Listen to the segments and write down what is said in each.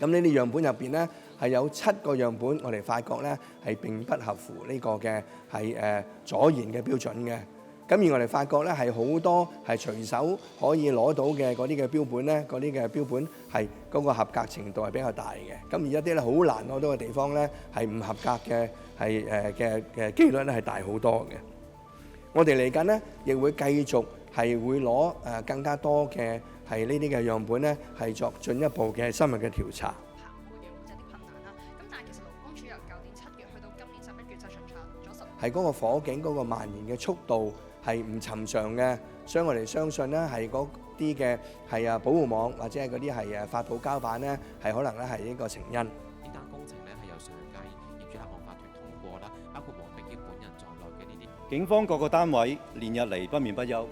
咁呢啲樣本入邊咧係有7個樣本，我哋發覺咧係並不合乎呢個嘅係阻延嘅標準嘅。咁而我哋發覺咧係好多係隨手可以攞到嘅嗰啲嘅標本咧，嗰啲嘅標本係嗰個合格程度係比較大嘅。咁而一啲咧好難攞到嘅地方咧係唔合格嘅係嘅機率咧係大好多嘅。我哋嚟緊咧亦會繼續係會攞更加多嘅係呢啲嘅樣本咧係作進一步嘅深入嘅調查。行會有啲困難啦。咁但係其實勞工處由舊年7月去到今年11月就巡查咗係嗰個火警嗰個蔓延嘅速度係唔尋常嘅，所以我哋相信咧係嗰啲嘅係保護網或者係嗰啲係發泡膠板咧係可能咧係呢個成因。呢單工程咧係由上屆業主立案法團通過啦，包括黃碧嬌本人在內嘅呢啲。警方各個單位連日嚟不眠不休，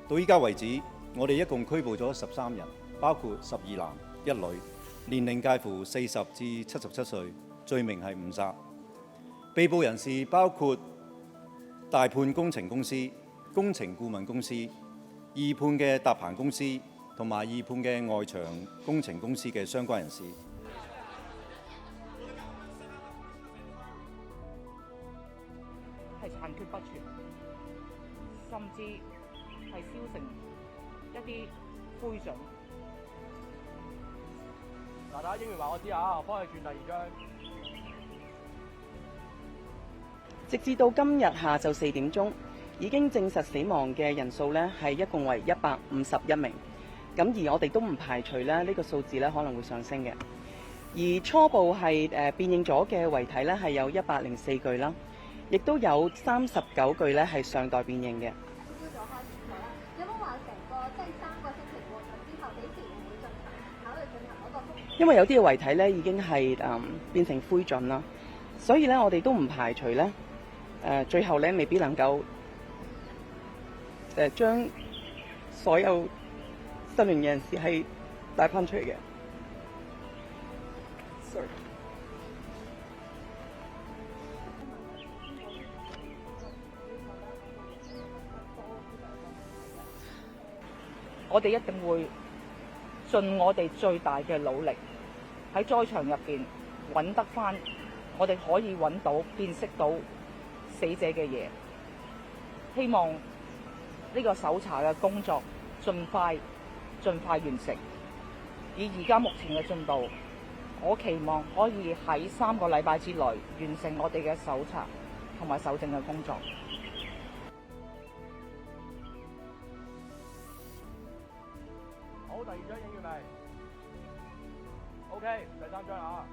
到依家為止，我哋一共拘捕咗13人，包括12男1女，年齡介乎40至77歲，罪名係誤殺。被捕人士包括大判工程公司、工程顧問公司、二判嘅搭棚公司同埋二判嘅外牆工程公司嘅相關人士。係殘缺不全，甚至係燒成一啲灰燼。嗱，大家應完話我知啊，我幫你轉第2張。直至到今日下晝4點鐘，已經證實死亡嘅人數咧係一共為151名。咁而我哋都唔排除咧呢個數字咧可能會上升嘅。而初步係辨認咗嘅遺體咧係有104具啦，亦都有39具咧係尚待辨認嘅。朝早開始咗啦，有冇話成個即係3個星期過咗之後，幾時會唔會考慮進行嗰個復檢？因為有啲嘅遺體咧已經係變成灰燼啦，所以咧我哋都唔排除咧最後咧未必能夠將所有失聯嘅人士係帶翻出嚟嘅。Sorry。我哋一定會盡我哋最大嘅努力喺災場入邊揾得翻，我哋可以揾到辨識到死者嘅嘢。希望呢個搜查嘅工作盡快完成。以而家目前嘅進度，我期望可以喺3個禮拜之內完成我哋嘅搜查同埋搜證嘅工作。好，第2張影完未？OK，第3張啊。